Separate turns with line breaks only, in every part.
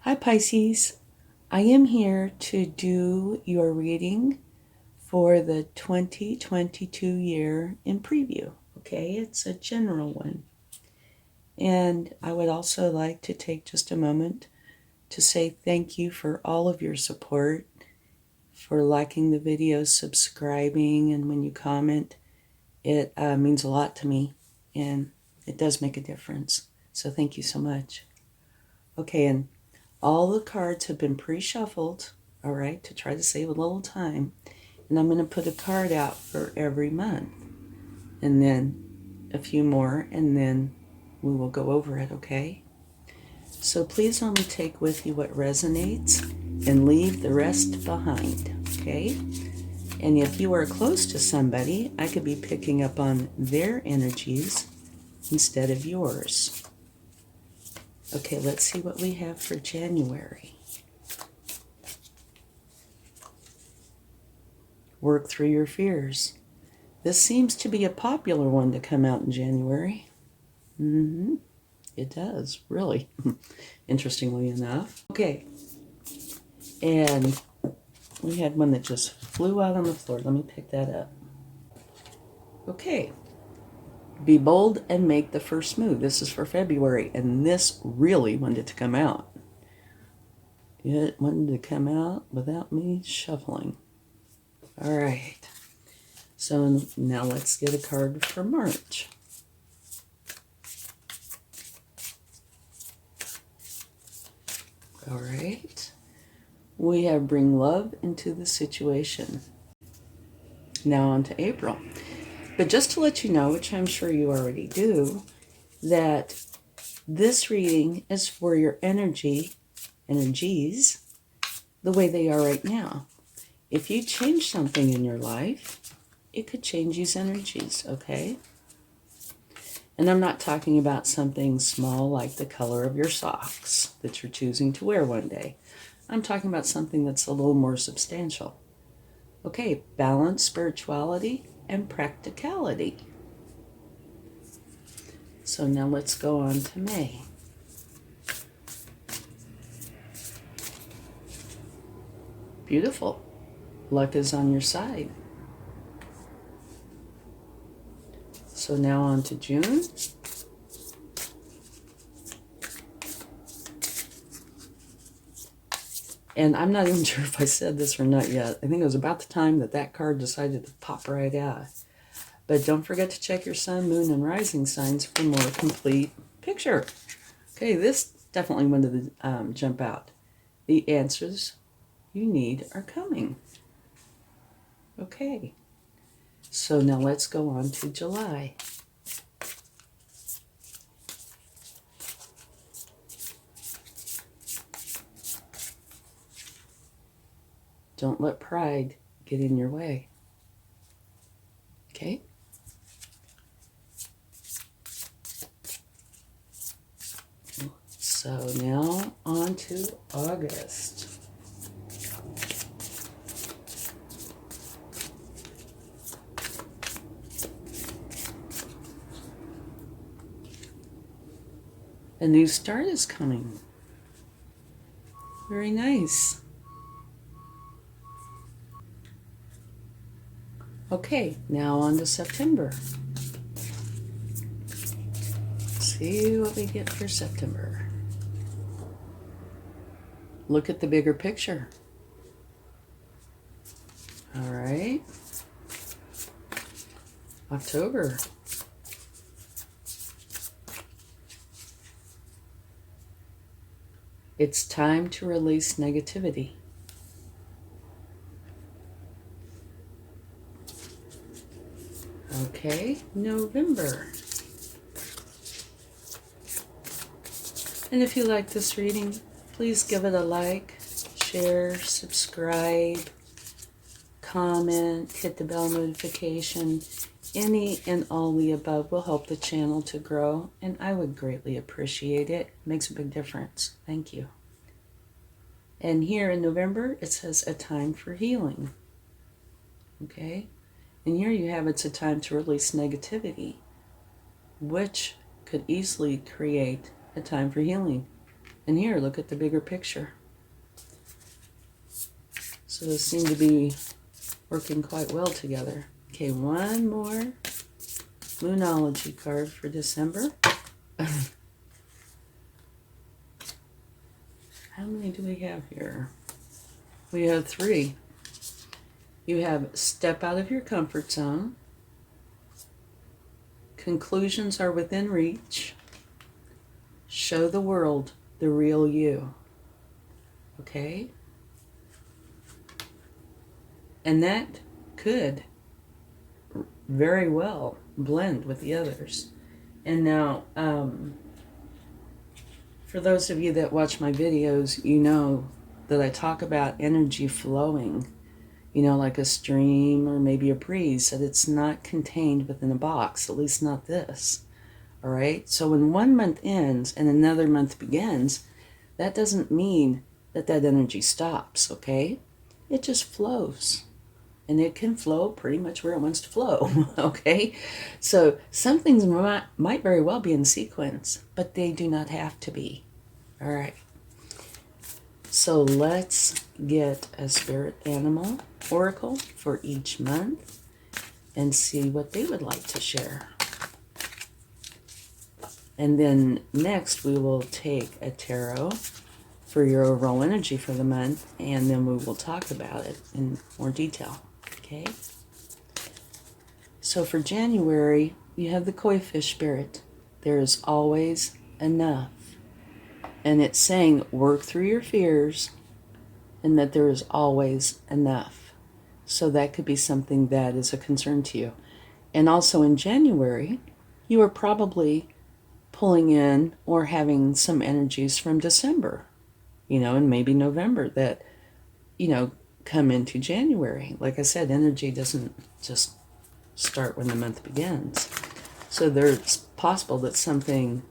Hi Pisces, I am here to do your reading for the 2022 year in preview, okay? It's a general one. And I would also like to take just a moment to say thank you for all of your support, for liking the videos, subscribing, and when you comment, it means a lot to me, and it does make a difference. So thank you so much. Okay, and all the cards have been pre-shuffled, all right, to try to save a little time. And I'm going to put a card out for every month, and then a few more, and then we will go over it, okay? So please only take with you what resonates and leave the rest behind, okay? And if you are close to somebody, I could be picking up on their energies instead of yours. Okay, let's see what we have for January. Work through your fears. This seems to be a popular one to come out in January. It does, really. Interestingly enough. Okay, and we had one that just flew out on the floor. Let me pick that up. Okay. Be bold and make the first move. This is for February, and this really wanted to come out. It wanted to come out without me shuffling. All right. So now let's get a card for March. All right. We have bring love into the situation. Now on to April. But just to let you know, which I'm sure you already do, that this reading is for your energies, the way they are right now. If you change something in your life, it could change these energies, okay? And I'm not talking about something small like the color of your socks that you're choosing to wear one day. I'm talking about something that's a little more substantial. Okay, balance, spirituality, and practicality. So now let's go on to May. Beautiful. Luck is on your side. So now on to June. And I'm not even sure if I said this or not yet. I think it was about the time that card decided to pop right out. But don't forget to check your sun, moon, and rising signs for more complete picture. Okay, this definitely wanted to jump out. The answers you need are coming. Okay, so now let's go on to July. Don't let pride get in your way. Okay? So now on to August. A new start is coming. Very nice. Okay, now on to September. See what we get for September. Look at the bigger picture. All right. October. It's time to release negativity. Okay, November. And if you like this reading, please give it a like, share, subscribe, comment, hit the bell notification. Any and all the above will help the channel to grow, and I would greatly appreciate it. It makes a big difference. Thank you. And here in November, it says a time for healing. Okay? And here you have it's a time to release negativity, which could easily create a time for healing. And here, look at the bigger picture. So those seem to be working quite well together. Okay, one more Moonology card for December. How many do we have here? We have 3. You have step out of your comfort zone. Conclusions are within reach. Show the world the real you. Okay? And that could very well blend with the others. And now, for those of you that watch my videos, you know that I talk about energy flowing, you know, like a stream or maybe a breeze, that it's not contained within a box, at least not this. All right? So when one month ends and another month begins, that doesn't mean that that energy stops, okay? It just flows. And it can flow pretty much where it wants to flow, okay? So some things might very well be in sequence, but they do not have to be. All right. So let's get a spirit animal oracle for each month and see what they would like to share. And then next we will take a tarot for your overall energy for the month, and then we will talk about it in more detail. Okay? So for January, you have the koi fish spirit. There is always enough. And it's saying work through your fears and that there is always enough. So that could be something that is a concern to you. And also in January, you are probably pulling in or having some energies from December, you know, and maybe November that, you know, come into January. Like I said, energy doesn't just start when the month begins. So there's possible that something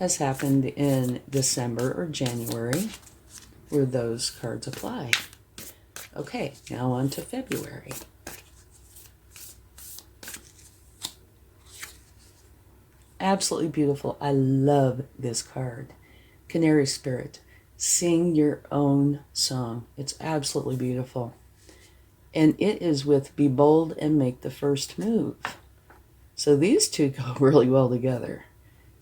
has happened in December or January where those cards apply. Okay, now on to February. Absolutely beautiful. I love this card. Canary Spirit. Sing your own song. It's absolutely beautiful. And it is with Be Bold and Make the First Move. So these two go really well together.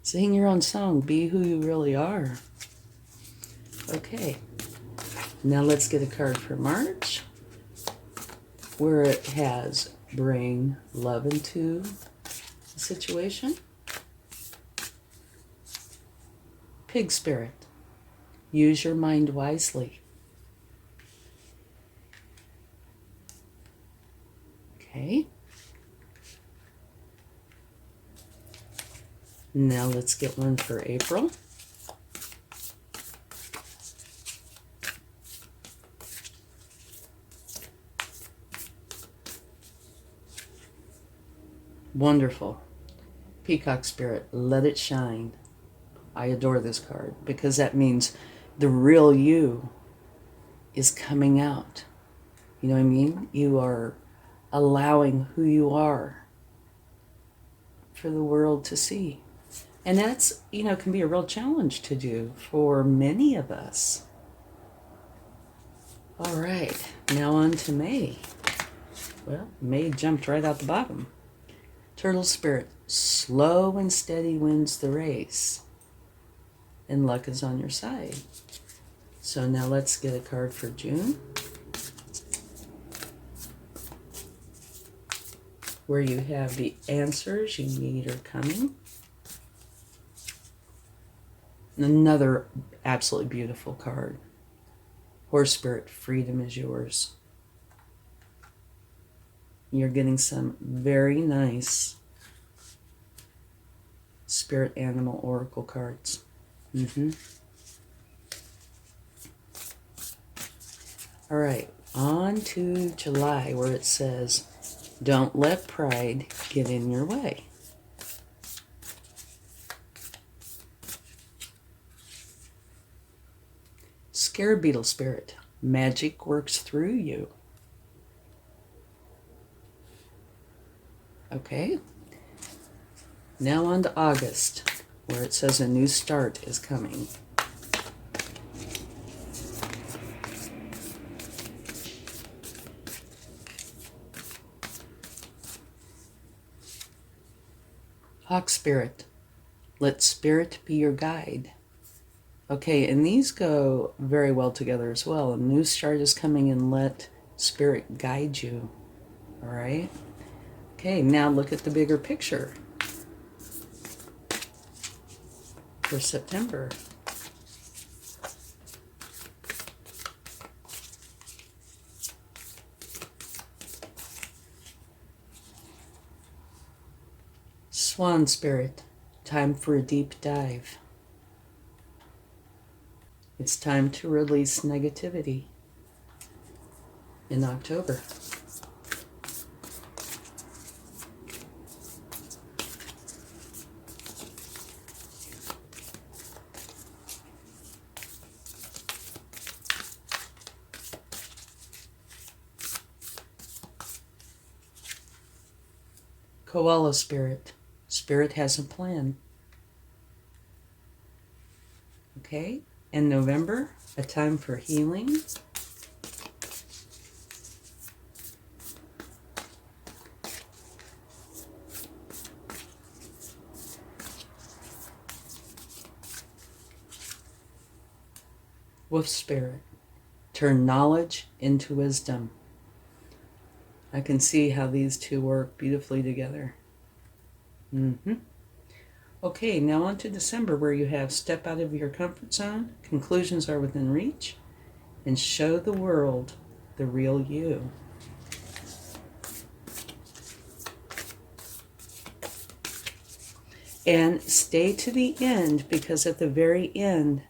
Sing your own song. Be who you really are. Okay. Now let's get a card for March, where it has bring love into the situation. Pig Spirit. Use your mind wisely. Okay. Now let's get one for April. Wonderful. Peacock Spirit. Let it shine. I adore this card because that means the real you is coming out. You know what I mean? You are allowing who you are for the world to see. And that's, you know, can be a real challenge to do for many of us. All right, now on to May. Well, May jumped right out the bottom. Turtle Spirit. Slow and steady wins the race. And luck is on your side. So now let's get a card for June, where you have the answers you need are coming. Another absolutely beautiful card. Horse Spirit. Freedom is yours. You're getting some very nice spirit animal oracle cards. All right, on to July, where it says, don't let pride get in your way. Scarab Beetle Spirit. Magic works through you. Okay. Now on to August, where it says a new start is coming. Hawk spirit. Let spirit be your guide. Okay, and these go very well together as well. A new start is coming, and let spirit guide you. All right? Okay, now look at the bigger picture for September. Swan spirit, time for a deep dive. It's time to release negativity in October. Koala spirit. Spirit has a plan. Okay, in November, a time for healing. Wolf spirit. Turn knowledge into wisdom. I can see how these two work beautifully together. Okay, now on to December, where you have step out of your comfort zone, conclusions are within reach, and show the world the real you. And stay to the end, because at the very end,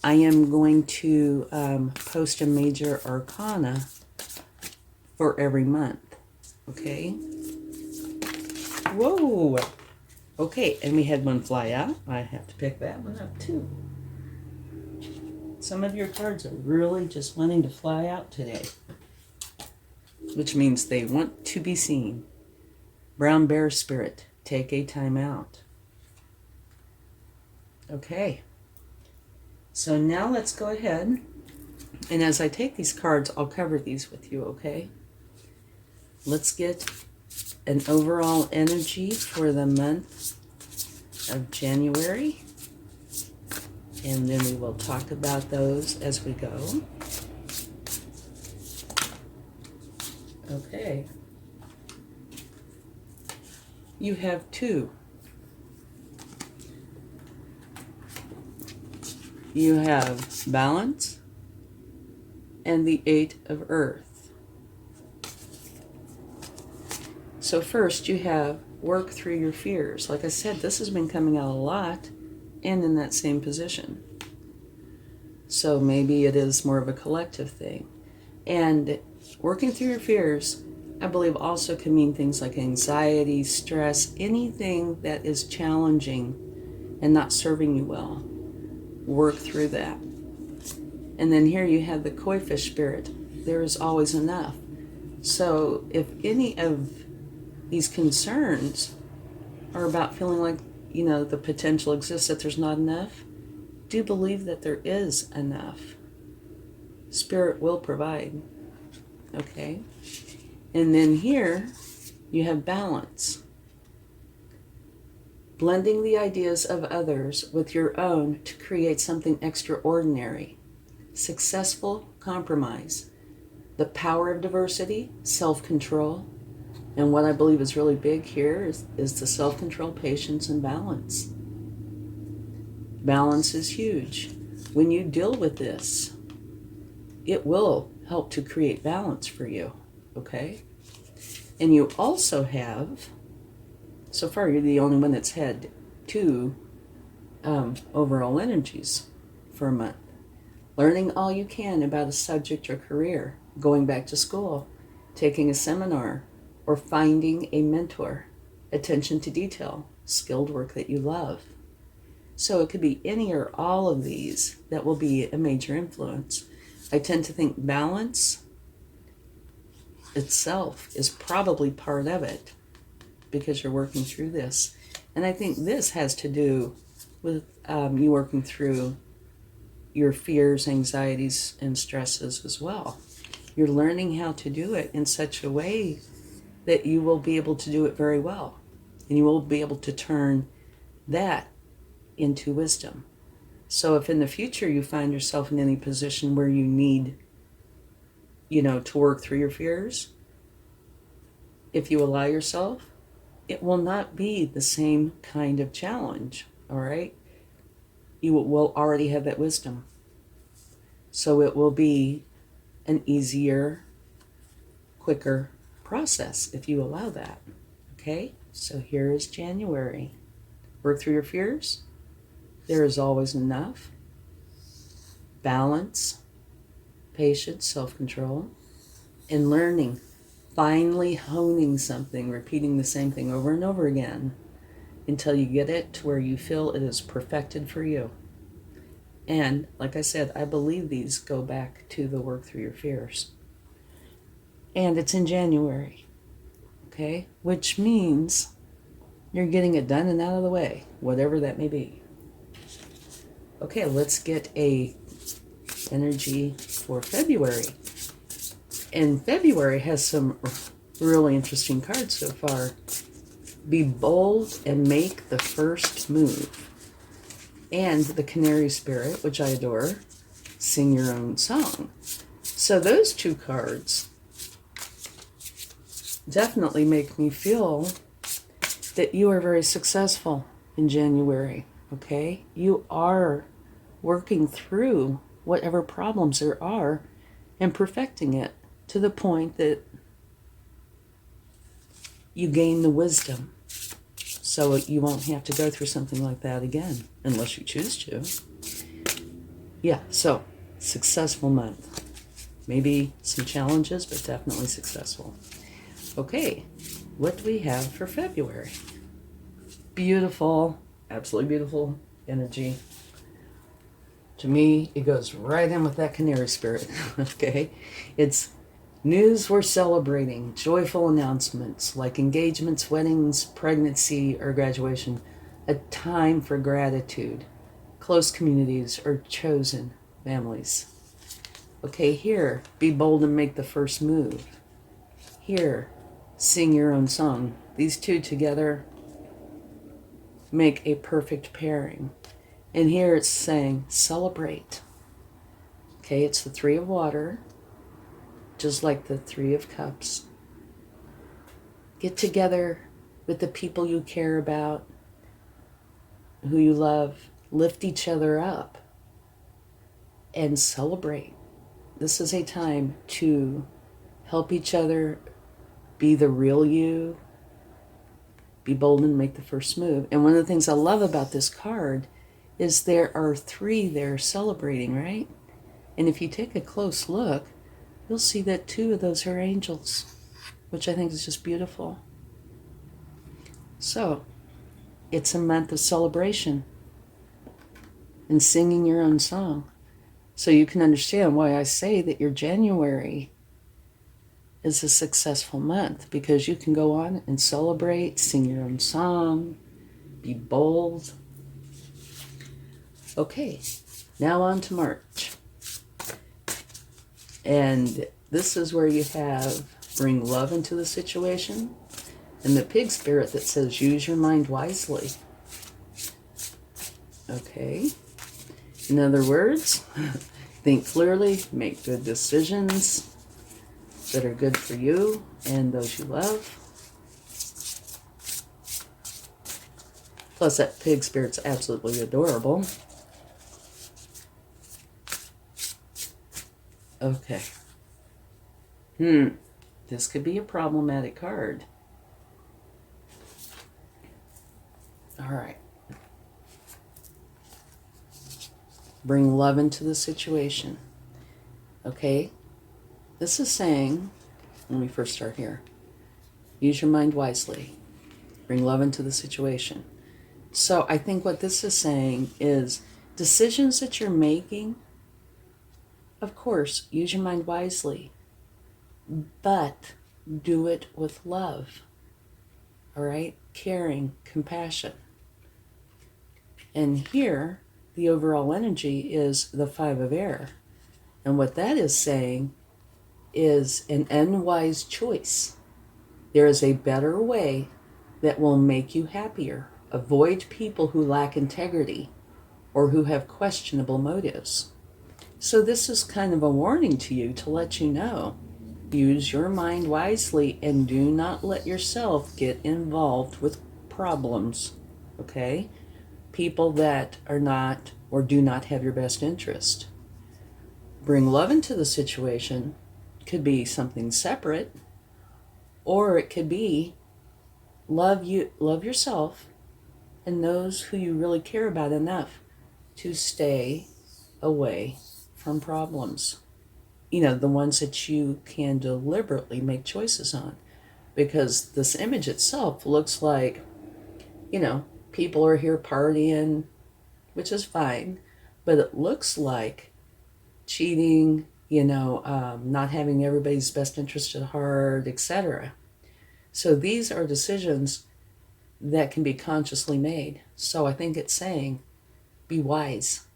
I am going to post a major arcana for every month. Okay? Whoa! Okay, and we had one fly out. I have to pick that one up too. Some of your cards are really just wanting to fly out today, which means they want to be seen. Brown bear spirit, take a time out. Okay, so now let's go ahead, and as I take these cards, I'll cover these with you, okay? Let's get an overall energy for the month of January, and then we will talk about those as we go. Okay. You have 2. You have balance and the 8 of earth. So first you have work through your fears. Like I said, this has been coming out a lot and in that same position. So maybe it is more of a collective thing. And working through your fears, I believe, also can mean things like anxiety, stress, anything that is challenging and not serving you well. Work through that. And then here you have the koi fish spirit. There is always enough. So if any of these concerns are about feeling like, the potential exists that there's not enough, do believe that there is enough. Spirit will provide. Okay? And then here you have balance. Blending the ideas of others with your own to create something extraordinary. Successful compromise. The power of diversity, self-control. And what I believe is really big here is the self-control, patience, and balance. Balance is huge. When you deal with this, it will help to create balance for you, okay? And you also have, so far you're the only one that's had 2 overall energies for a month. Learning all you can about a subject or career, going back to school, taking a seminar, or finding a mentor. Attention to detail, skilled work that you love. So it could be any or all of these that will be a major influence. I tend to think balance itself is probably part of it, because you're working through this. And I think this has to do with you working through your fears, anxieties, and stresses as well. You're learning how to do it in such a way that you will be able to do it very well. And you will be able to turn that into wisdom. So if in the future you find yourself in any position where you need, to work through your fears, if you allow yourself, it will not be the same kind of challenge, all right? You will already have that wisdom. So it will be an easier, quicker process if you allow that, okay? So here is January. Work through your fears. There is always enough. Balance, patience, self-control, and learning. Finally honing something, repeating the same thing over and over again until you get it to where you feel it is perfected for you. And like I said, I believe these go back to the work through your fears. And it's in January, okay? Which means you're getting it done and out of the way, whatever that may be. Okay, let's get a energy for February. And February has some really interesting cards so far. Be bold and make the first move. And the Canary Spirit, which I adore, sing your own song. So those two cards definitely make me feel that you are very successful in January, okay? You are working through whatever problems there are and perfecting it to the point that you gain the wisdom. So you won't have to go through something like that again, unless you choose to. Yeah, so successful month. Maybe some challenges, but definitely successful. Okay, what do we have for February? Beautiful, absolutely beautiful energy. To me, it goes right in with that Canary Spirit, okay? It's news we're celebrating, joyful announcements like engagements, weddings, pregnancy, or graduation, a time for gratitude, close communities, or chosen families. Okay, here, be bold and make the first move. Here, sing your own song. These two together make a perfect pairing. And here it's saying, celebrate. Okay, it's the Three of Water, just like the Three of Cups. Get together with the people you care about, who you love. Lift each other up and celebrate. This is a time to help each other be the real you, be bold and make the first move. And one of the things I love about this card is there are three there celebrating, right? And if you take a close look, you'll see that two of those are angels, which I think is just beautiful. So, it's a month of celebration and singing your own song. So you can understand why I say that your January is a successful month, because you can go on and celebrate, sing your own song, be bold. Okay, now on to March. And this is where you have bring love into the situation, and the Pig Spirit that says use your mind wisely. Okay, in other words, think clearly, make good decisions that are good for you and those you love. Plus that Pig Spirit's absolutely adorable. Okay. This could be a problematic card. All right. Bring love into the situation. Okay. This is saying, let me first start here. Use your mind wisely. Bring love into the situation. So I think what this is saying is decisions that you're making, of course, use your mind wisely, but do it with love, all right? Caring, compassion. And here, the overall energy is the Five of Air. And what that is saying is an unwise choice. There is a better way that will make you happier. Avoid people who lack integrity or who have questionable motives. So this is kind of a warning to you to let you know. Use your mind wisely and do not let yourself get involved with problems, okay? People that are not or do not have your best interest. Bring love into the situation. Could be something separate, or it could be love yourself and those who you really care about enough to stay away from problems. You know, the ones that you can deliberately make choices on. Because this image itself looks like, you know, people are here partying, which is fine, but it looks like cheating, not having everybody's best interest at heart, etc. So these are decisions that can be consciously made. So I think it's saying, be wise,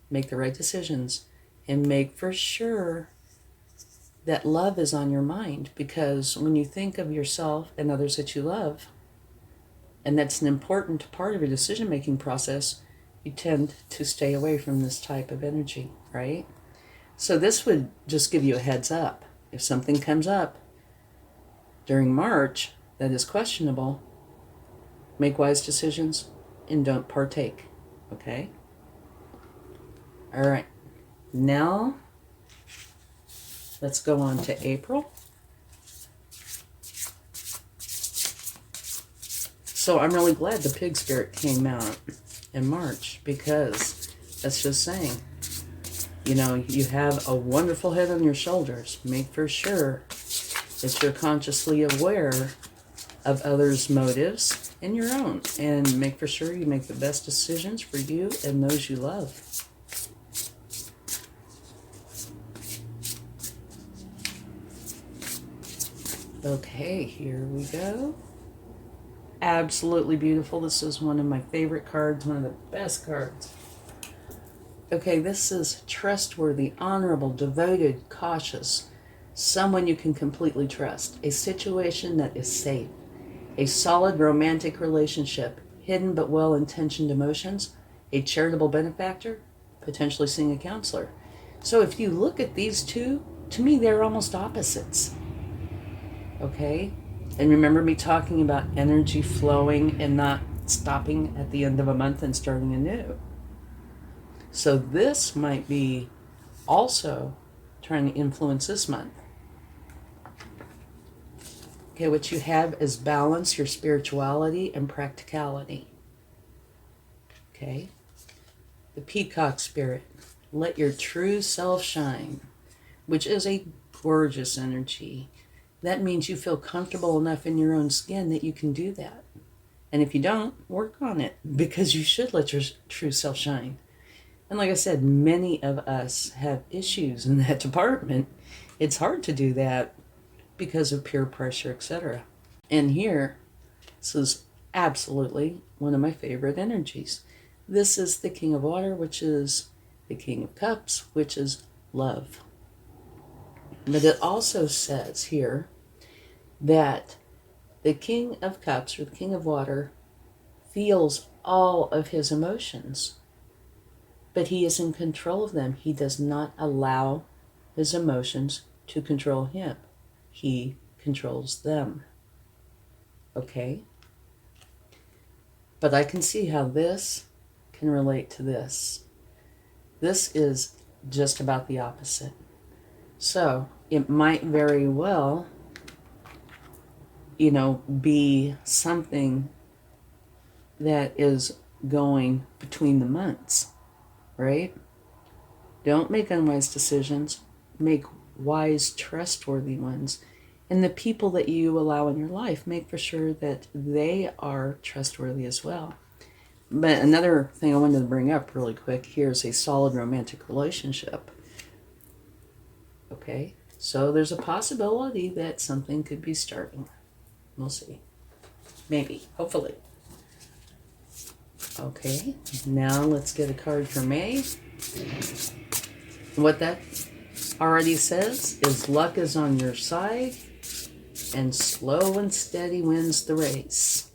make the right decisions, and make for sure that love is on your mind, because when you think of yourself and others that you love, and that's an important part of your decision-making process, you tend to stay away from this type of energy, right? So this would just give you a heads up. If something comes up during March that is questionable, make wise decisions and don't partake, okay? All right, now let's go on to April. So I'm really glad the pig spirit came out in March, because that's just saying, you have a wonderful head on your shoulders. Make for sure that you're consciously aware of others' motives and your own, and make for sure you make the best decisions for you and those you love. Okay, here we go. Absolutely beautiful. This is one of my favorite cards, one of the best cards. Okay, this is trustworthy, honorable, devoted, cautious, someone you can completely trust, a situation that is safe, a solid romantic relationship, hidden but well-intentioned emotions, a charitable benefactor, potentially seeing a counselor. So if you look at these two, to me, they're almost opposites. Okay? And remember me talking about energy flowing and not stopping at the end of a month and starting anew. So this might be also trying to influence this month. Okay, what you have is balance, your spirituality and practicality. Okay? The peacock spirit, let your true self shine, which is a gorgeous energy. That means you feel comfortable enough in your own skin that you can do that. And if you don't, work on it, because you should let your true self shine. And like I said, many of us have issues in that department. It's hard to do that because of peer pressure, etc. And here, this is absolutely one of my favorite energies. This is the King of Water, which is the King of Cups, which is love. But it also says here that the King of Cups, or the King of Water, feels all of his emotions, but he is in control of them. He does not allow his emotions to control him. He controls them. Okay? But I can see how this can relate to this. This is just about the opposite. So it might very well, be something that is going between the months, right? Don't make unwise decisions. Make wise, trustworthy ones. And the people that you allow in your life, make for sure that they are trustworthy as well. But another thing I wanted to bring up really quick here is a solid romantic relationship. Okay, so there's a possibility that something could be starting. We'll see. Maybe, hopefully. Okay, now let's get a card for May. What that already says is luck is on your side and slow and steady wins the race.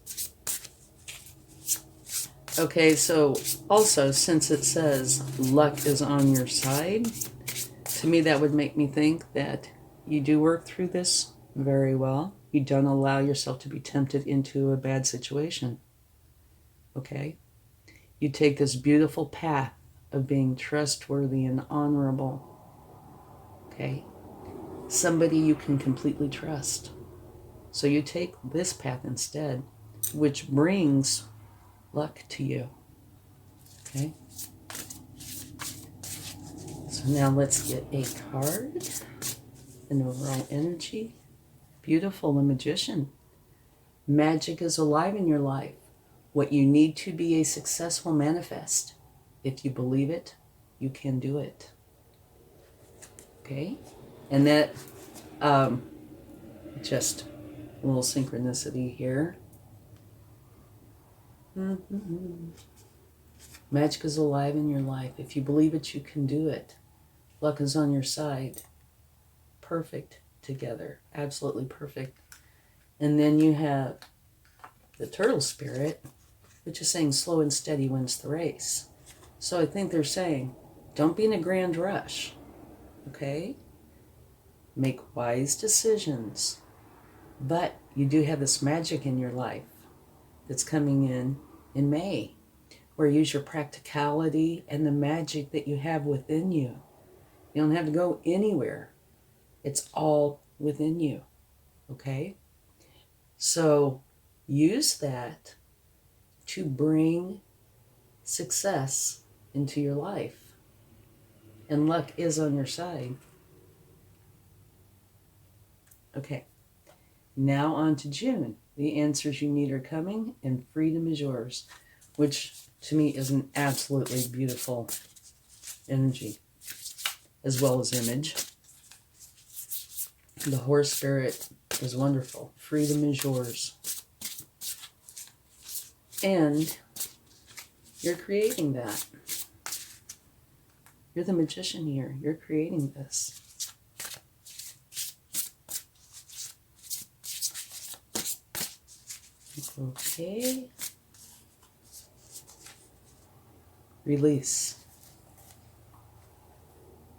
Okay, so also, since it says luck is on your side, to me that would make me think that you do work through this very well. You don't allow yourself to be tempted into a bad situation. Okay? You take this beautiful path of being trustworthy and honorable. Okay? Somebody you can completely trust. So you take this path instead, which brings luck to you. Okay? So now let's get a card, an overall energy. Beautiful, the Magician. Magic is alive in your life. What you need to be a successful manifest. If you believe it, you can do it. Okay? And that, just a little synchronicity here. Magic is alive in your life. If you believe it, you can do it. Luck is on your side. Perfect together. Absolutely perfect. And then you have the Turtle Spirit, which is saying slow and steady wins the race. So I think they're saying, don't be in a grand rush. Okay? Make wise decisions. But you do have this magic in your life that's coming in May, where you use your practicality and the magic that you have within you. You don't have to go anywhere. It's all within you. Okay? So use that to bring success into your life. And luck is on your side. Okay. Now on to June. The answers you need are coming and freedom is yours, which to me is an absolutely beautiful energy as well as image. The Horse Spirit is wonderful. Freedom is yours. And you're creating that. You're the Magician here. You're creating this. Okay. Release.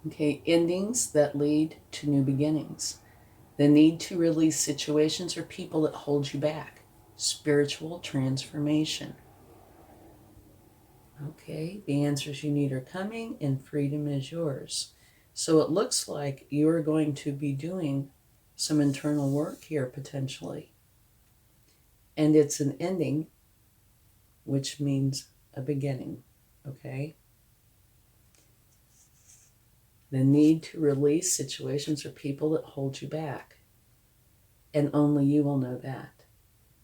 Okay, endings that lead to new beginnings. The need to release situations or people that hold you back. Spiritual transformation. Okay, the answers you need are coming and freedom is yours. So it looks like you're going to be doing some internal work here potentially. And it's an ending, which means a beginning, okay? The need to release situations or people that hold you back. And only you will know that.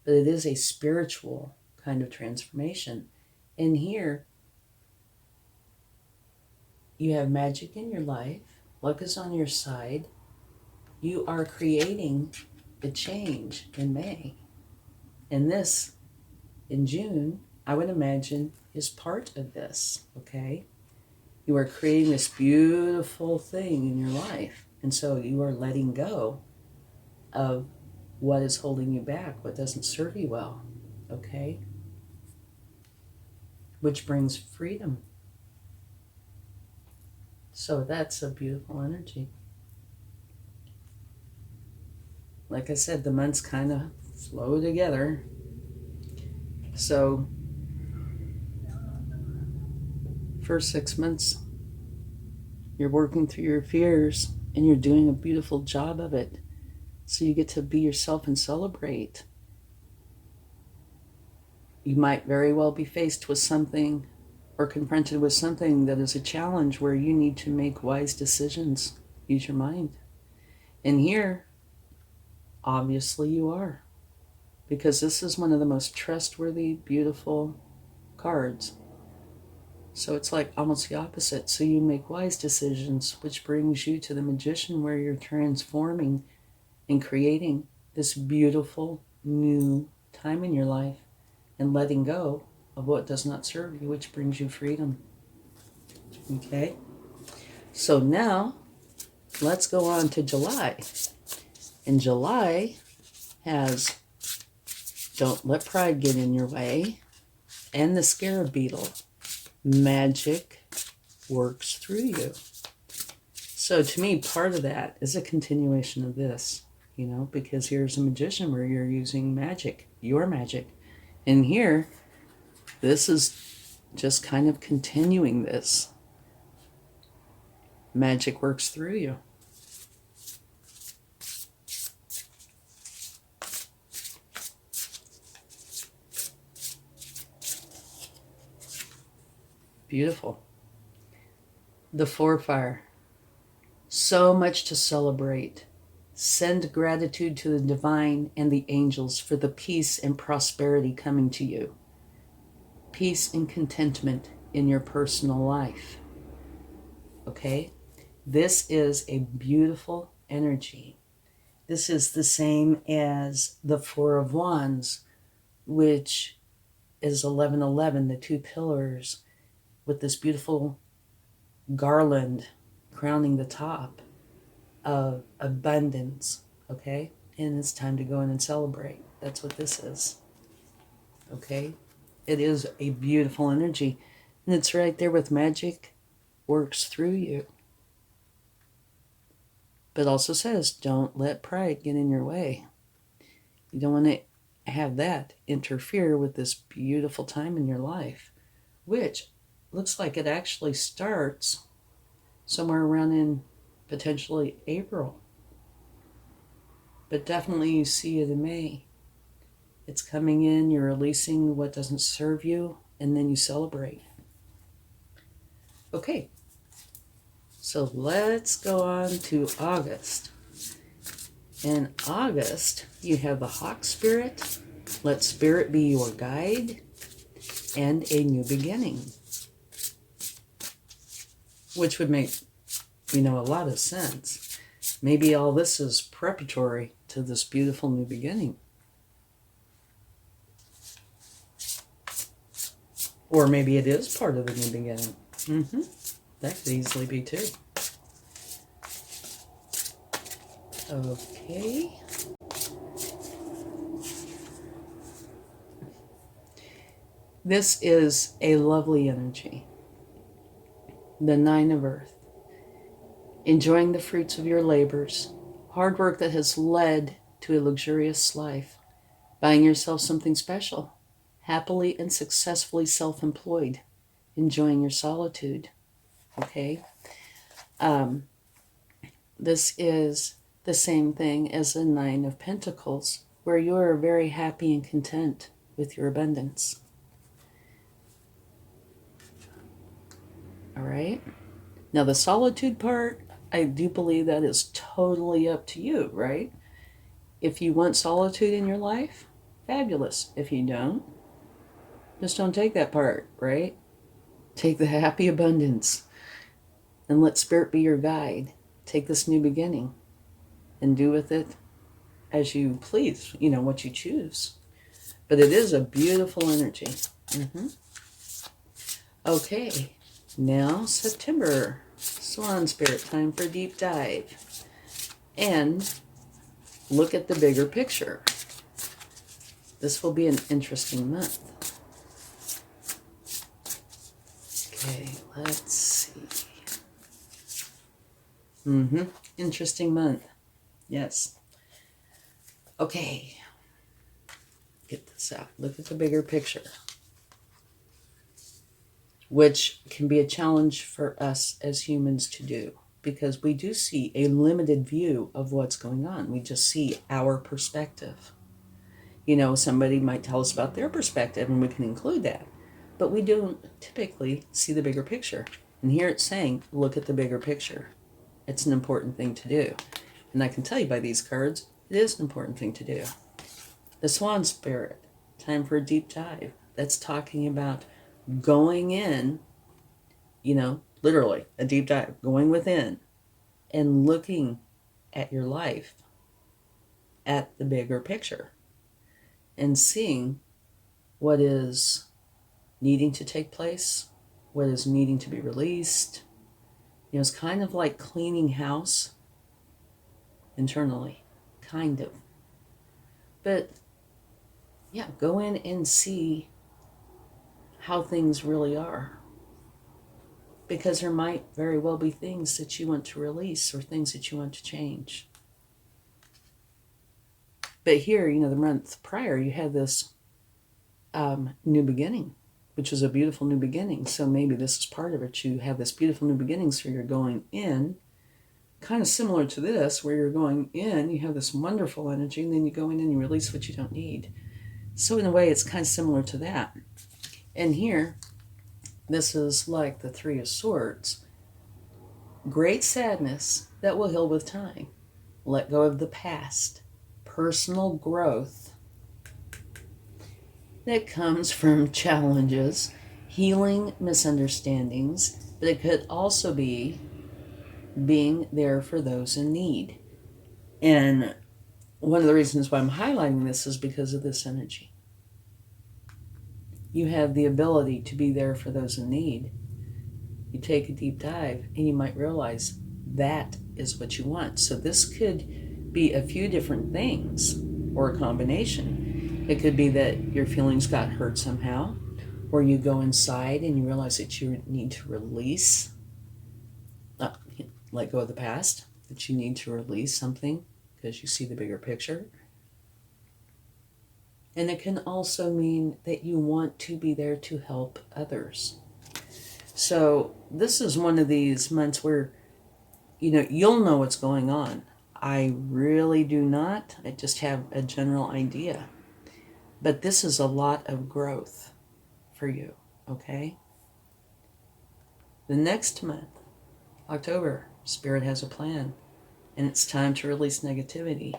But it is a spiritual kind of transformation. And here, you have magic in your life. Luck is on your side. You are creating the change in May. And this, in June, I would imagine, is part of this, okay? You are creating this beautiful thing in your life. And so you are letting go of what is holding you back, what doesn't serve you well, okay? Which brings freedom. So that's a beautiful energy. Like I said, the months kind of flow together. So, first 6 months, you're working through your fears and you're doing a beautiful job of it. So you get to be yourself and celebrate. You might very well be faced with something or confronted with something that is a challenge where you need to make wise decisions. Use your mind. And here, obviously you are. Because this is one of the most trustworthy, beautiful cards. So it's like almost the opposite. So you make wise decisions, which brings you to the Magician, where you're transforming and creating this beautiful new time in your life and letting go of what does not serve you, which brings you freedom. Okay? So now, let's go on to July. And July has don't let pride get in your way. and the scarab beetle. Magic works through you. So to me, part of that is a continuation of this, because here's a magician where you're using magic, your magic. And here, this is just kind of continuing this. Magic works through you. Beautiful. The Four Fire. So much to celebrate. Send gratitude to the divine and the angels for the peace and prosperity coming to you. Peace and contentment in your personal life. Okay? This is a beautiful energy. This is the same as the Four of Wands, which is 1111, the two pillars, with this beautiful garland crowning the top of abundance, okay? And it's time to go in and celebrate. That's what this is, okay? It is a beautiful energy, and it's right there with magic works through you. But also says, don't let pride get in your way. You don't want to have that interfere with this beautiful time in your life, which looks like it actually starts somewhere around in potentially April. But definitely you see it in May. It's coming in, you're releasing what doesn't serve you, and then you celebrate. Okay, so let's go on to August. In August, you have the Hawk Spirit, let Spirit be your guide, and a new beginning. Which would make, a lot of sense. Maybe all this is preparatory to this beautiful new beginning. Or maybe it is part of the new beginning. That could easily be too. Okay. This is a lovely energy. The Nine of Earth. Enjoying the fruits of your labors. Hard work that has led to a luxurious life. Buying yourself something special. Happily and successfully self-employed. Enjoying your solitude. Okay? This is the same thing as the Nine of Pentacles, where you are very happy and content with your abundance. All right? Now, the solitude part, I do believe that is totally up to you, right? If you want solitude in your life, fabulous. If you don't, just don't take that part, right? Take the happy abundance and let Spirit be your guide. Take this new beginning and do with it as you please, what you choose. But it is a beautiful energy. Okay, now September. Swan Spirit, time for a deep dive. And look at the bigger picture. This will be an interesting month. Okay, let's see. Interesting month. Yes. Okay. Get this out. Look at the bigger picture. Which can be a challenge for us as humans to do, because we do see a limited view of what's going on. We just see our perspective. Somebody might tell us about their perspective, and we can include that. But we don't typically see the bigger picture. And here it's saying, look at the bigger picture. It's an important thing to do. And I can tell you by these cards, it is an important thing to do. The Swan Spirit, time for a deep dive. That's talking about going in, literally a deep dive, going within and looking at your life at the bigger picture and seeing what is needing to take place, what is needing to be released. It's kind of like cleaning house internally, kind of. But yeah, go in and see how things really are. Because there might very well be things that you want to release or things that you want to change. But here, the month prior, you had this new beginning, which is a beautiful new beginning. So maybe this is part of it. You have this beautiful new beginning, so you're going in, kind of similar to this, where you're going in, you have this wonderful energy, and then you go in and you release what you don't need. So in a way, it's kind of similar to that. And here, this is like the Three of Swords. Great sadness that will heal with time. Let go of the past. Personal growth that comes from challenges, healing misunderstandings, but it could also be being there for those in need. And one of the reasons why I'm highlighting this is because of this energy. You have the ability to be there for those in need. You take a deep dive and you might realize that is what you want. So this could be a few different things or a combination. It could be that your feelings got hurt somehow, or you go inside and you realize that you need to release, let go of the past, that you need to release something because you see the bigger picture. And it can also mean that you want to be there to help others. So this is one of these months where, you'll know what's going on. I really do not. I just have a general idea. But this is a lot of growth for you, okay? The next month, October, Spirit has a plan. And it's time to release negativity,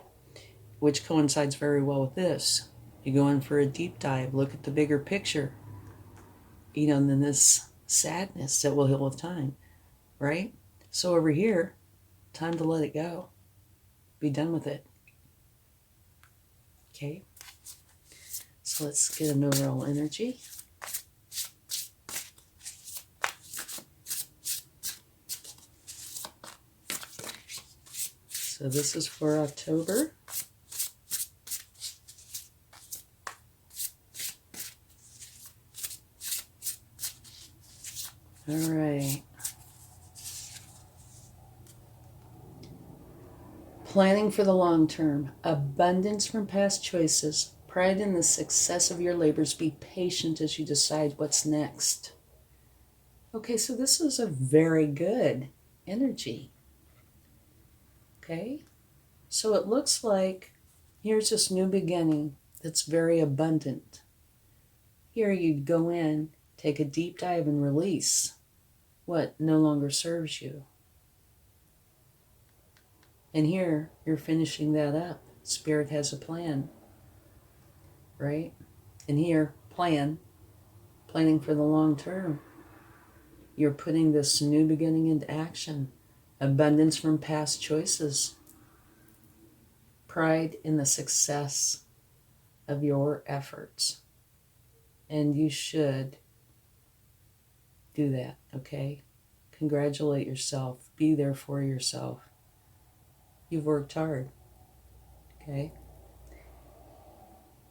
which coincides very well with this. You go in for a deep dive, look at the bigger picture, and then this sadness that will heal with time, right? So over here, time to let it go. Be done with it. Okay? So let's get an overall energy. So this is for October. All right. Planning for the long term. Abundance from past choices. Pride in the success of your labors. Be patient as you decide what's next. Okay, so this is a very good energy. Okay? So it looks like here's this new beginning that's very abundant. Here you'd go in, take a deep dive and release what no longer serves you. And here you're finishing that up. Spirit has a plan, right? And here, planning for the long term. You're putting this new beginning into action. Abundance from past choices. Pride in the success of your efforts. And you should do that, okay? Congratulate yourself. Be there for yourself. You've worked hard, okay?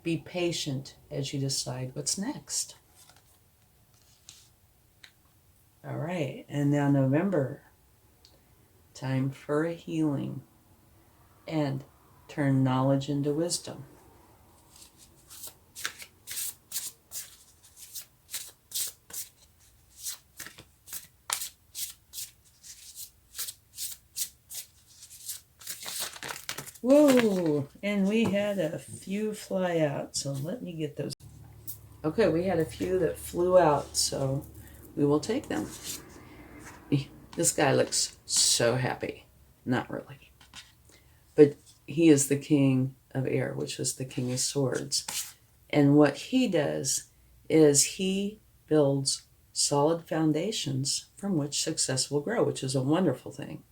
Be patient as you decide what's next. All right, and now November. Time for a healing and turn knowledge into wisdom. Whoa, and we had a few fly out, so let me get those. Okay, we had a few that flew out, so we will take them. This guy looks so happy. Not really. But he is the king of air, which is the king of swords. And what he does is he builds solid foundations from which success will grow, which is a wonderful thing.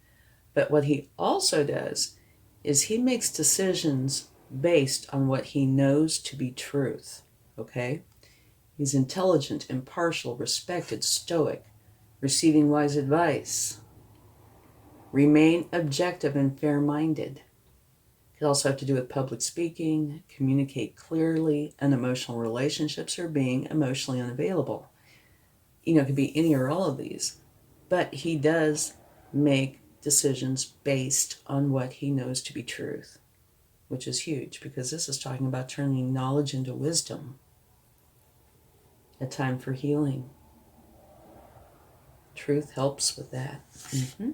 But what he also does is he makes decisions based on what he knows to be truth, okay? He's intelligent, impartial, respected, stoic, receiving wise advice. Remain objective and fair-minded. It could also have to do with public speaking, communicate clearly, unemotional relationships, or being emotionally unavailable. it could be any or all of these, but he does make decisions based on what he knows to be truth, which is huge because this is talking about turning knowledge into wisdom. A time for healing. Truth helps with that. Mm-hmm.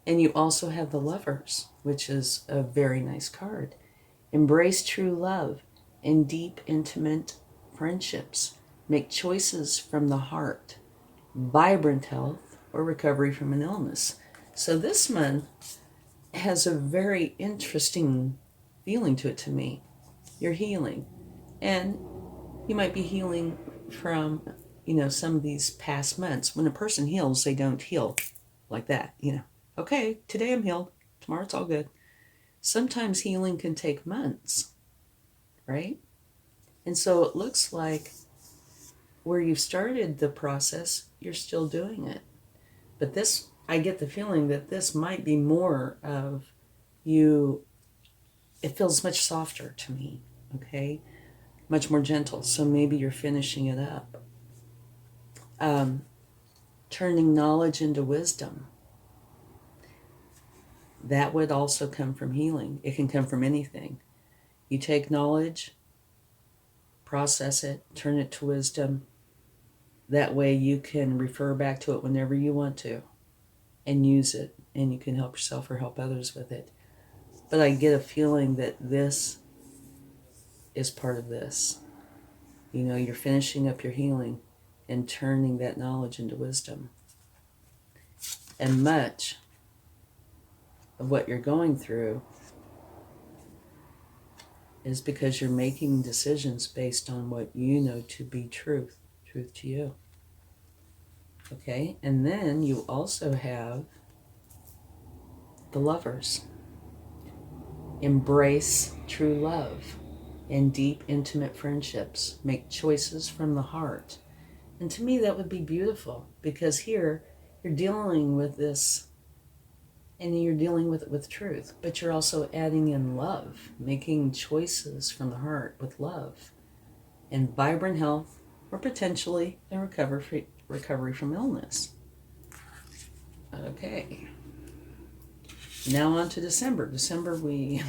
And you also have the Lovers, which is a very nice card. Embrace true love and deep, intimate friendships. Make choices from the heart. Vibrant health or recovery from an illness. So this month has a very interesting feeling to it to me. You're healing. And you might be healing from, some of these past months. When a person heals, they don't heal like that, Okay, today I'm healed. Tomorrow it's all good. Sometimes healing can take months, right? And so it looks like where you've started the process, you're still doing it. But this, I get the feeling that this might be more of you, it feels much softer to me, okay? Much more gentle. So maybe you're finishing it up. Turning knowledge into wisdom. That would also come from healing. It can come from anything. You take knowledge, process it, turn it to wisdom. That way you can refer back to it whenever you want to and use it, and you can help yourself or help others with it. But I get a feeling that this is part of this. You're finishing up your healing and turning that knowledge into wisdom. And much of what you're going through is because you're making decisions based on what you know to be truth to you. Okay, and then you also have the Lovers. Embrace true love and deep, intimate friendships. Make choices from the heart. And to me, that would be beautiful because here you're dealing with this and you're dealing with it with truth, but you're also adding in love, making choices from the heart with love and vibrant health or potentially a recovery from illness. Okay. Now on to December. December, we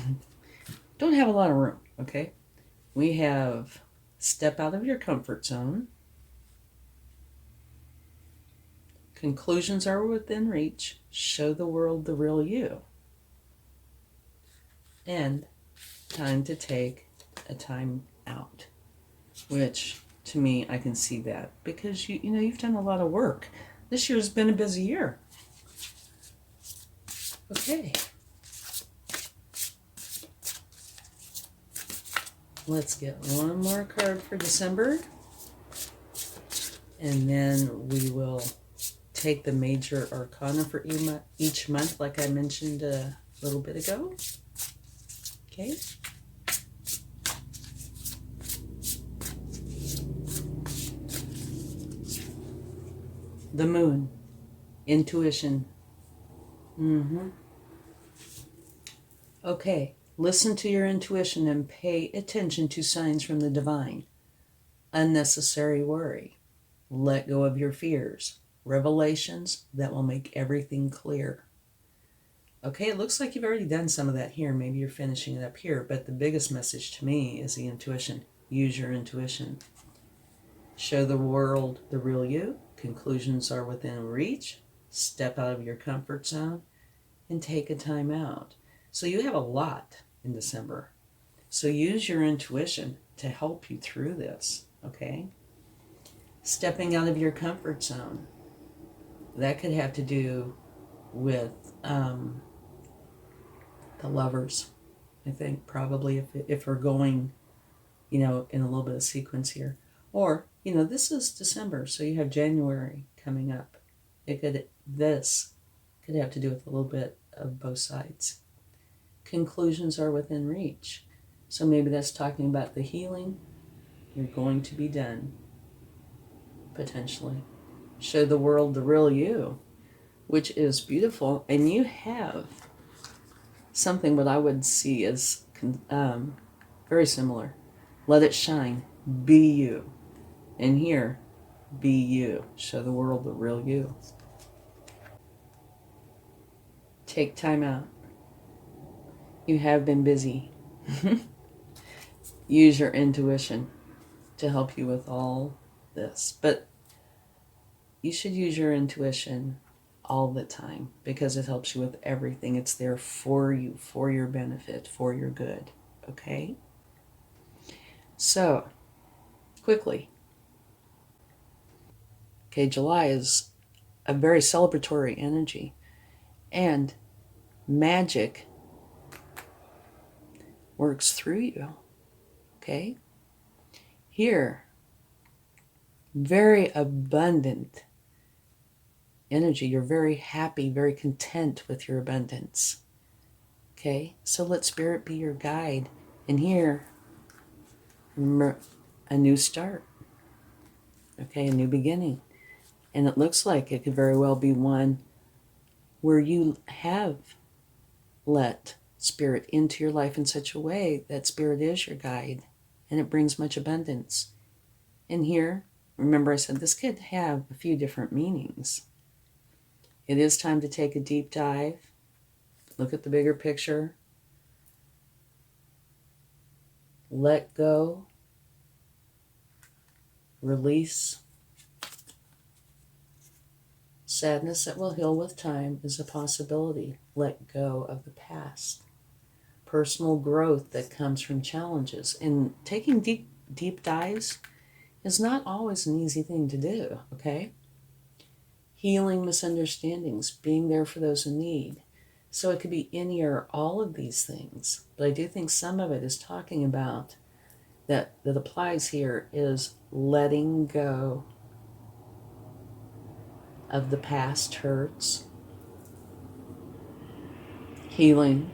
don't have a lot of room, okay? We have step out of your comfort zone. Conclusions are within reach. Show the world the real you. And time to take a time out, which to me, I can see that because you've done a lot of work. This year's been a busy year. Okay. Let's get one more card for December. And then we will take the major arcana for each month, like I mentioned a little bit ago. Okay. The Moon. Intuition. Okay. Listen to your intuition and pay attention to signs from the divine. Unnecessary worry. Let go of your fears. Revelations that will make everything clear. Okay, it looks like you've already done some of that here. Maybe you're finishing it up here, but the biggest message to me is the intuition. Use your intuition. Show the world the real you. Conclusions are within reach. Step out of your comfort zone and take a time out. So you have a lot in December. So use your intuition to help you through this, okay? Stepping out of your comfort zone. That could have to do with the Lovers, I think, probably, if we're going, in a little bit of sequence here. Or, this is December, so you have January coming up. This could have to do with a little bit of both sides. Conclusions are within reach. So maybe that's talking about the healing you're going to be done, potentially. Show the world the real you, which is beautiful. And you have something what I would see as very similar. Let it shine. Be you. And here, Be you. Show the world the real you. Take time out. You have been busy. Use your intuition to help you with all this. But you should use your intuition all the time because it helps you with everything. It's there for you, for your benefit, for your good. Okay? So, quickly. Okay, July is a very celebratory energy. And magic works through you. Okay? Here, very abundant energy. You're very happy, very content with your abundance. Okay? So let Spirit be your guide. And here, a new start. Okay? A new beginning. And it looks like it could very well be one where you have let Spirit into your life in such a way that Spirit is your guide. And it brings much abundance. And here, remember I said this could have a few different meanings. It is time to take a deep dive. Look at the bigger picture. Let go. Release. Sadness that will heal with time is a possibility. Let go of the past. Personal growth that comes from challenges. And taking deep dives is not always an easy thing to do, okay? Healing misunderstandings, being there for those in need. So it could be any or all of these things. But I do think some of it is talking about that applies here is letting go of the past hurts, healing,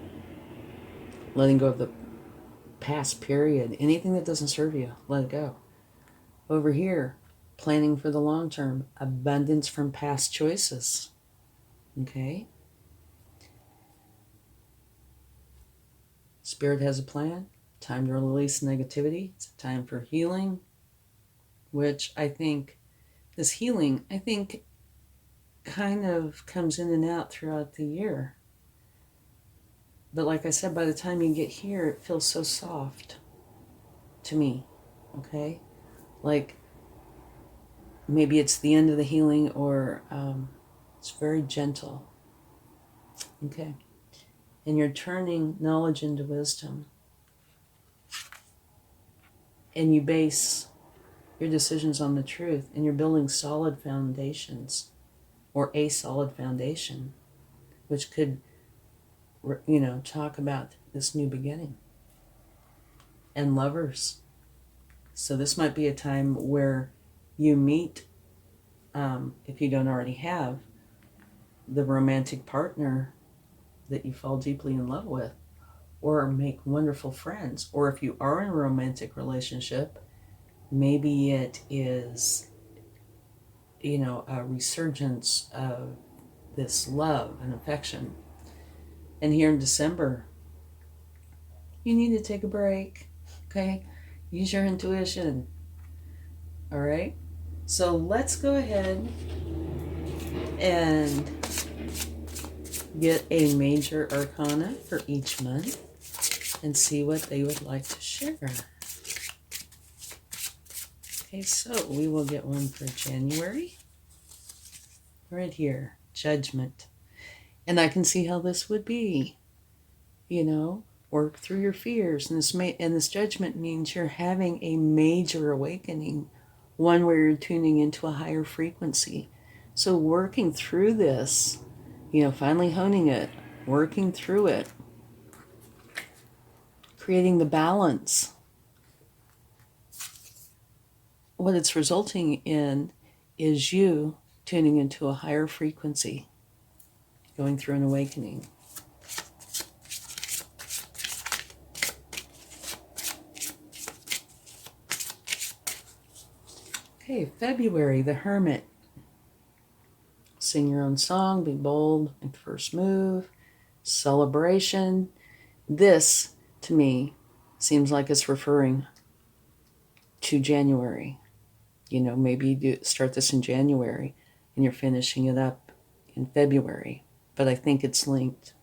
letting go of the past period. Anything that doesn't serve you, let it go. Over here, planning for the long term, abundance from past choices. Okay? Spirit has a plan. Time to release negativity. It's a time for healing, which I think, this healing, I think, kind of comes in and out throughout the year. But like I said, by the time you get here, it feels so soft to me. Okay? Like, maybe it's the end of the healing or it's very gentle. Okay? And you're turning knowledge into wisdom. And you base your decisions on the truth. And you're building solid foundations. Or a solid foundation. Which could, talk about this new beginning. And lovers. So this might be a time where you meet, if you don't already have, the romantic partner that you fall deeply in love with, or make wonderful friends. Or if you are in a romantic relationship, maybe it is, a resurgence of this love and affection. And here in December, you need to take a break, okay? Use your intuition, all right? So let's go ahead and get a major arcana for each month and see what they would like to share. Okay, so we will get one for January. Right here, Judgment. And I can see how this would be, work through your fears. And this judgment means you're having a major awakening, one where you're tuning into a higher frequency. So working through this, finally honing it, working through it, creating the balance. What it's resulting in is you tuning into a higher frequency, going through an awakening. Okay, February, the Hermit. Sing your own song, be bold, make the first move, celebration. This, to me, seems like it's referring to January. Maybe you start this in January and you're finishing it up in February. But I think it's linked.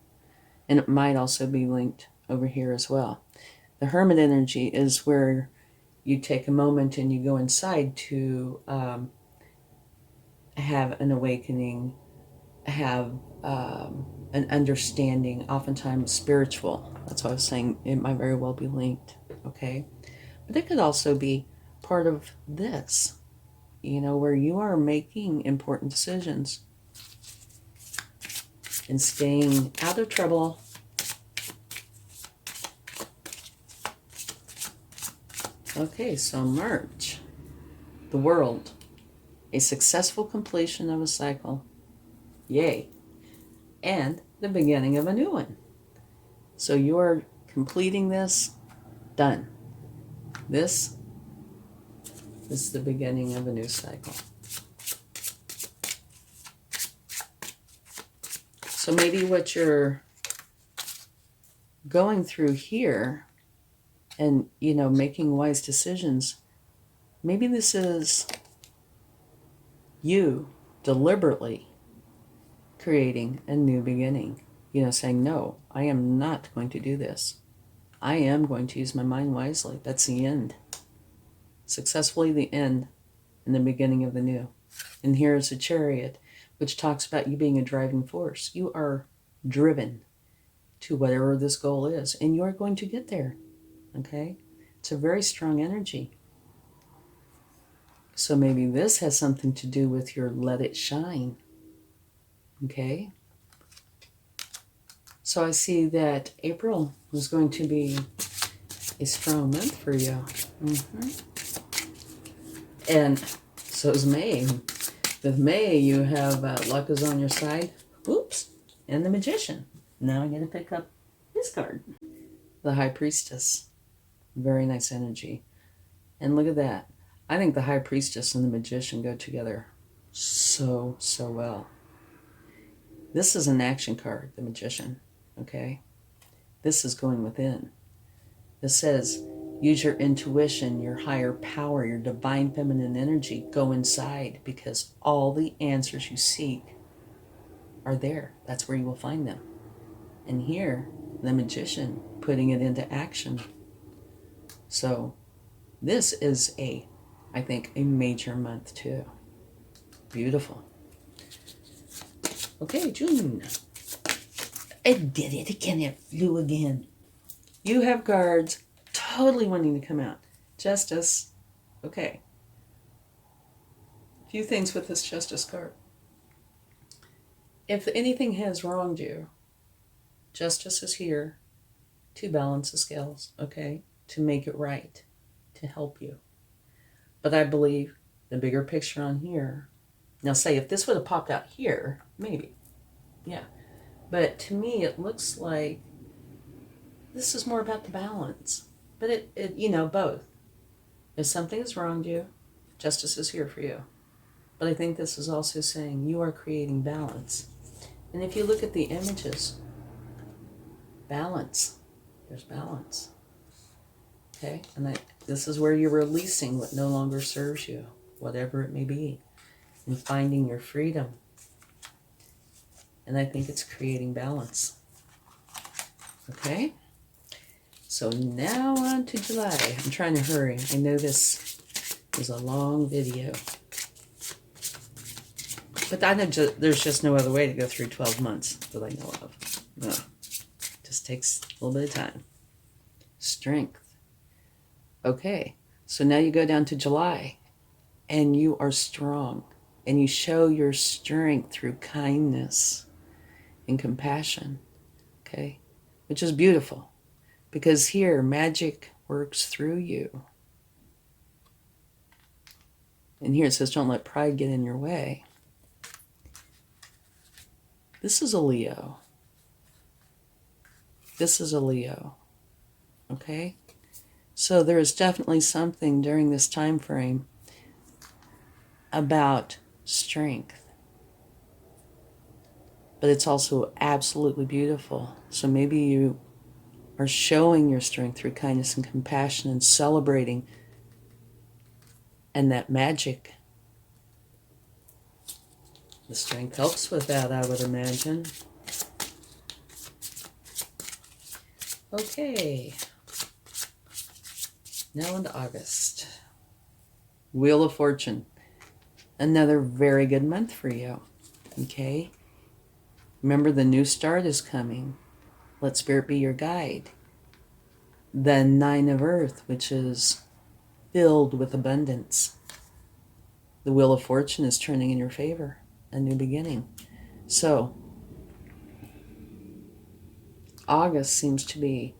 And it might also be linked over here as well. The Hermit energy is where you take a moment and you go inside to have an awakening, have an understanding, oftentimes spiritual. That's why I was saying it might very well be linked, okay? But it could also be part of this, where you are making important decisions and staying out of trouble. Okay, so March, the world, a successful completion of a cycle. Yay. And the beginning of a new one. So you are completing this, done. This is the beginning of a new cycle. So maybe what you're going through here and, making wise decisions, maybe this is you deliberately creating a new beginning. Saying, no, I am not going to do this. I am going to use my mind wisely. That's the end. Successfully the end and the beginning of the new. And here is a Chariot, which talks about you being a driving force. You are driven to whatever this goal is, and you are going to get there. Okay? It's a very strong energy. So maybe this has something to do with your let it shine. Okay? So I see that April is going to be a strong month for you. And so is May. With May, you have luck is on your side. Oops. And the Magician. Now I get to pick up this card. The High Priestess. Very nice energy. And look at that. I think the High Priestess and the Magician go together so well. This is an action card, the Magician. Okay? This is going within. This says, use your intuition, your higher power, your divine feminine energy. Go inside, because all the answers you seek are there. That's where you will find them. And here, the Magician putting it into action. So this is I think, a major month too. Beautiful. Okay, June. I did it again. It flew again. You have cards totally wanting to come out. Justice. Okay. A few things with this Justice card. If anything has wronged you, Justice is here to balance the scales, okay? To make it right, to help you. But I believe the bigger picture on here, now say if this would have popped out here, maybe, yeah. But to me, it looks like this is more about the balance. But it both. If something has wronged you, Justice is here for you. But I think this is also saying you are creating balance. And if you look at the images, balance, there's balance. Okay? And this is where you're releasing what no longer serves you, whatever it may be, and finding your freedom. And I think it's creating balance. Okay? So now on to July. I'm trying to hurry. I know this is a long video. But I know there's just no other way to go through 12 months that I know of. No. Just takes a little bit of time. Strength. Okay, so now you go down to July, and you are strong, and you show your strength through kindness and compassion, okay, which is beautiful, because here magic works through you. And here it says, don't let pride get in your way. This is a Leo. This is a Leo, okay? So there is definitely something during this time frame about strength. But it's also absolutely beautiful. So maybe you are showing your strength through kindness and compassion and celebrating And that magic, the strength helps with that, I would imagine. Okay. Now into August. Wheel of Fortune. Another very good month for you. Okay. Remember, the new start is coming. Let Spirit be your guide. The 9 of Earth, which is filled with abundance. The Wheel of Fortune is turning in your favor. A new beginning. So, August seems to be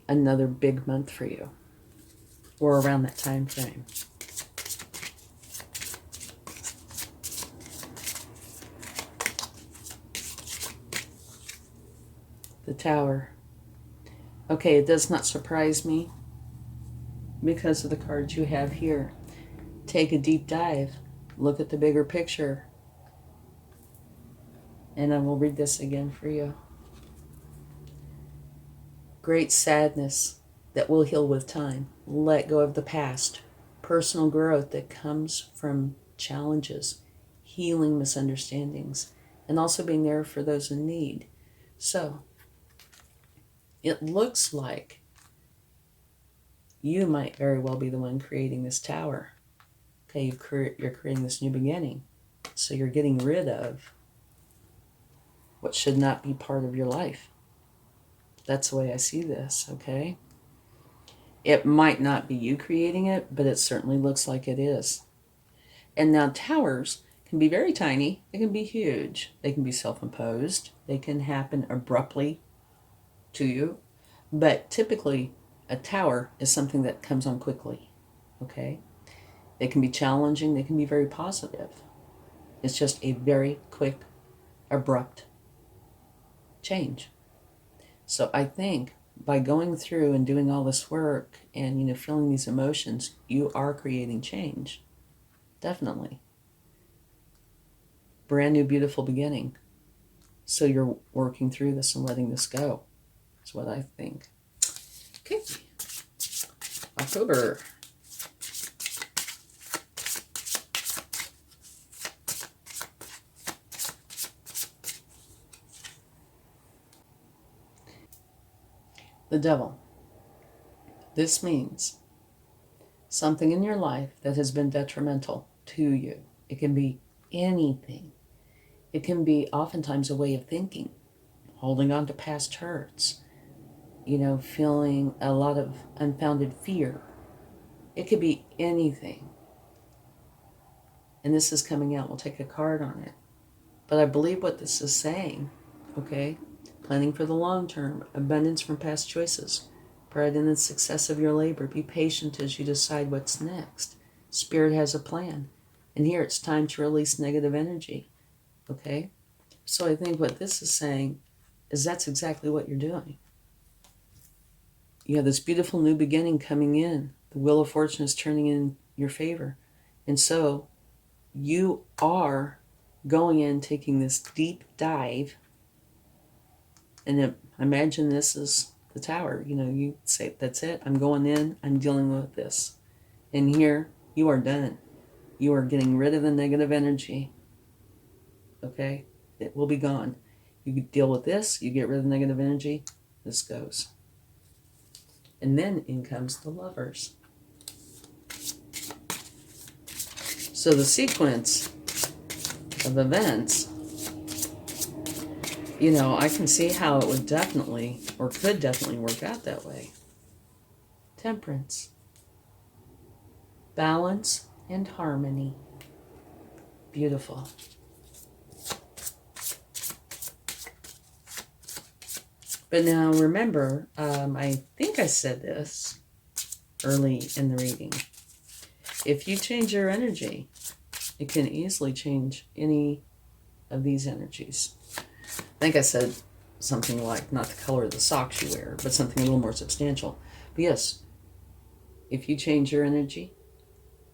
another big month for you. Or around that time frame. The Tower. Okay, it does not surprise me because of the cards you have here. Take a deep dive. Look at the bigger picture. And I will read this again for you. Great sadness that will heal with time. Let go of the past. Personal growth that comes from challenges. Healing misunderstandings. And also being there for those in need. So, it looks like you might very well be the one creating this tower. Okay, you're creating this new beginning. So you're getting rid of what should not be part of your life. That's the way I see this, okay? It might not be you creating it, but it certainly looks like it is. And now towers can be very tiny. They can be huge. They can be self-imposed. They can happen abruptly to you. But typically, a tower is something that comes on quickly, okay? They can be challenging. They can be very positive. It's just a very quick, abrupt change. So I think by going through and doing all this work and, feeling these emotions, you are creating change. Definitely. Brand new, beautiful beginning. So you're working through this and letting this go. That's what I think. Okay. October. The Devil. This means something in your life that has been detrimental to you. It can be anything. It can be oftentimes a way of thinking, holding on to past hurts, feeling a lot of unfounded fear. It could be anything. And this is coming out. We'll take a card on it. But I believe what this is saying, okay? Planning for the long term, abundance from past choices, pride in the success of your labor. Be patient as you decide what's next. Spirit has a plan. And here it's time to release negative energy, okay? So I think what this is saying is that's exactly what you're doing. You have this beautiful new beginning coming in. The Wheel of Fortune is turning in your favor. And so you are going in, taking this deep dive. And imagine this is the tower. You say, that's it. I'm going in. I'm dealing with this. And here, you are done. You are getting rid of the negative energy. Okay? It will be gone. You deal with this. You get rid of the negative energy. This goes. And then in comes the Lovers. So the sequence of events, I can see how it would definitely, or could definitely work out that way. Temperance. Balance and harmony. Beautiful. But now remember, I think I said this early in the reading. If you change your energy, it can easily change any of these energies. I think I said something like, not the color of the socks you wear, but something a little more substantial. But yes, if you change your energy,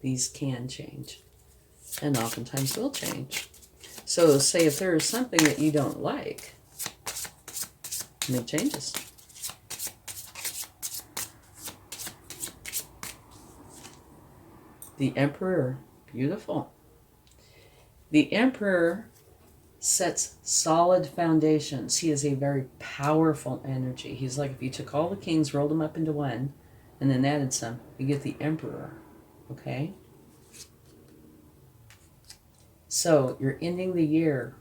these can change. And oftentimes will change. So say if there is something that you don't like, make changes. The Emperor. Beautiful. The Emperor sets solid foundations. He is a very powerful energy. He's like if you took all the kings, rolled them up into one, and then added some, you get the Emperor. Okay? So you're ending the year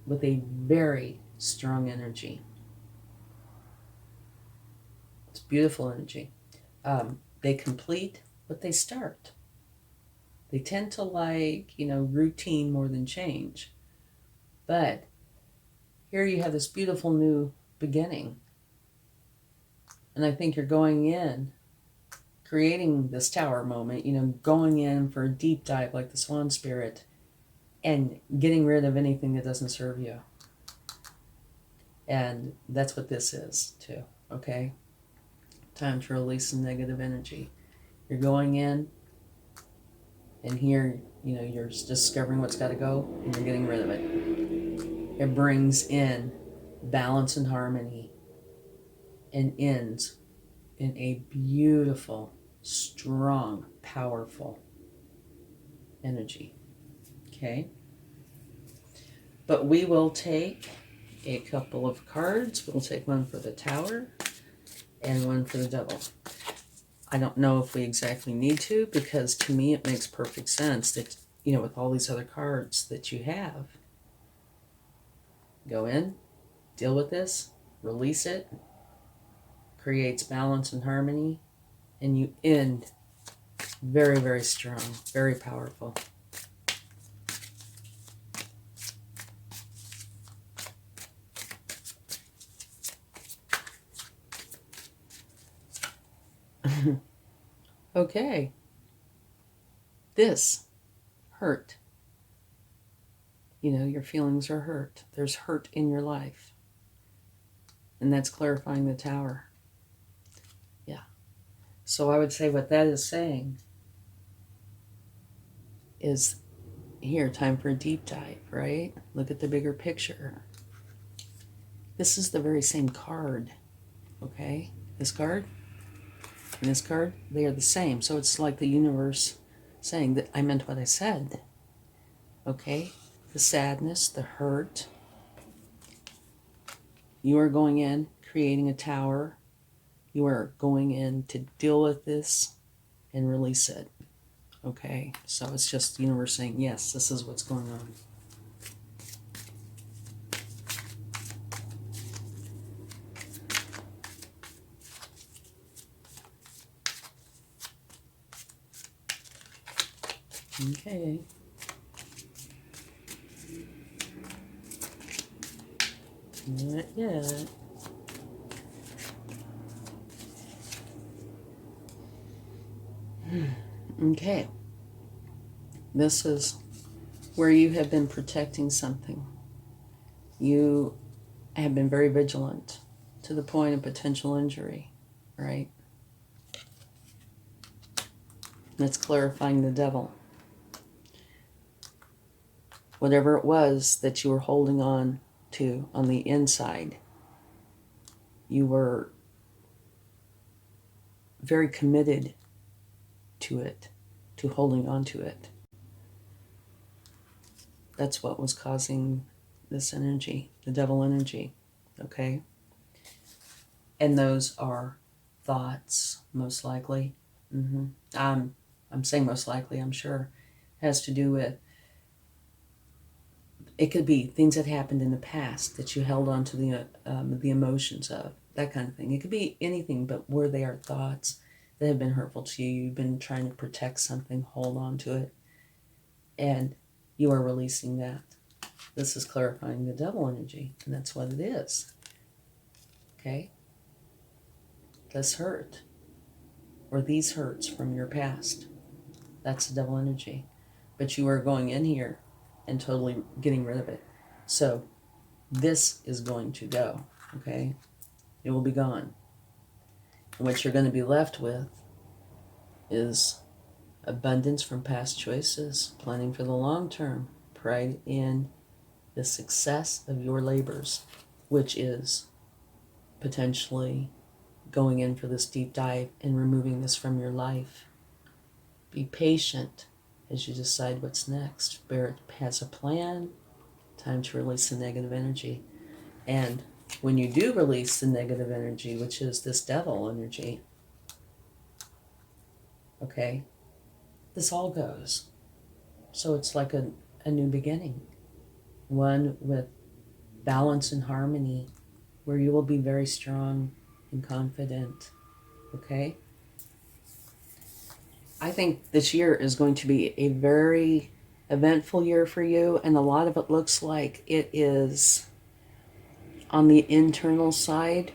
with a very strong energy. It's beautiful energy. They complete what they start. They tend to like, routine more than change. But here you have this beautiful new beginning. And I think you're going in, creating this tower moment, going in for a deep dive like the Swan Spirit and getting rid of anything that doesn't serve you. And that's what this is too, okay? Time to release some negative energy. You're going in, and here, you're discovering what's got to go, and you're getting rid of it. It brings in balance and harmony and ends in a beautiful, strong, powerful energy. Okay? But we will take a couple of cards. We'll take one for the Tower and one for the Devil. I don't know if we exactly need to, because to me it makes perfect sense that, with all these other cards that you have, go in, deal with this, release it, creates balance and harmony, and you end very, very strong, very powerful. Okay. This hurt. Your feelings are hurt. There's hurt in your life. And that's clarifying the Tower. Yeah. So I would say what that is saying is, here, time for a deep dive, right? Look at the bigger picture. This is the very same card, okay? This card and this card, they are the same. So it's like the universe saying that I meant what I said, okay? The sadness, the hurt. You are going in, creating a tower. You are going in to deal with this and release it, okay? So it's just the universe saying, yes, this is what's going on. Okay. Not yet. Okay. This is where you have been protecting something. You have been very vigilant to the point of potential injury, right? That's clarifying the Devil. Whatever it was that you were holding on to on the inside, you were very committed to it, to holding on to it. That's what was causing this energy, the Devil energy, okay? And those are thoughts, most likely. I'm saying most likely, I'm sure. It has to do with, it could be things that happened in the past that you held on to the emotions of, that kind of thing. It could be anything, but where they are thoughts that have been hurtful to you. You've been trying to protect something, hold on to it, and you are releasing that. This is clarifying the Devil energy, and that's what it is. Okay? This hurt, or these hurts from your past, that's the Devil energy. But you are going in here and totally getting rid of it. So this is going to go, okay? It will be gone. And what you're going to be left with is abundance from past choices, planning for the long term, pride in the success of your labors, which is potentially going in for this deep dive and removing this from your life. Be patient as you decide what's next. Spirit has a plan. Time to release the negative energy. And when you do release the negative energy, which is this devil energy, okay, this all goes. So it's like a new beginning. One with balance and harmony, where you will be very strong and confident. Okay? I think this year is going to be a very eventful year for you, and a lot of it looks like it is on the internal side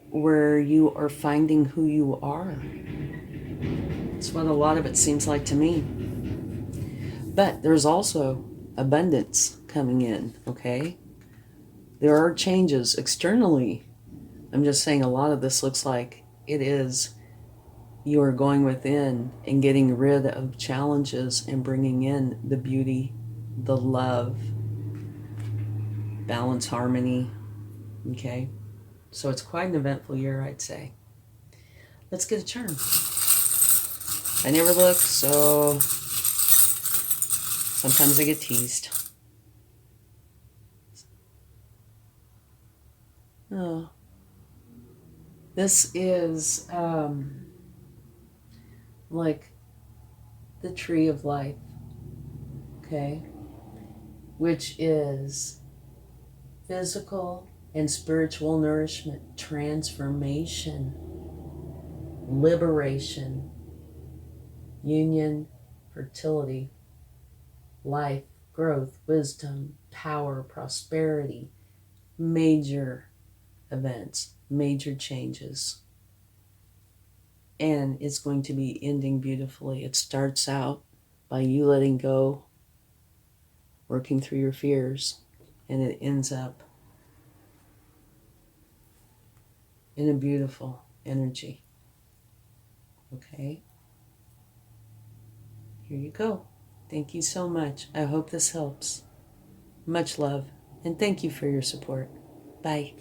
where you are finding who you are. That's what a lot of it seems like to me. But there's also abundance coming in, okay? There are changes externally. I'm just saying a lot of this looks like it is you are going within and getting rid of challenges and bringing in the beauty, the love, balance, harmony, okay? So it's quite an eventful year, I'd say. Let's get a charm. I never look, so sometimes I get teased. Oh, this is like the tree of life, okay? Which is physical and spiritual nourishment, transformation, liberation, union, fertility, life, growth, wisdom, power, prosperity, major events, major changes. And it's going to be ending beautifully. It starts out by you letting go, working through your fears, and it ends up in a beautiful energy. Okay? Here you go. Thank you so much. I hope this helps. Much love, and thank you for your support. Bye.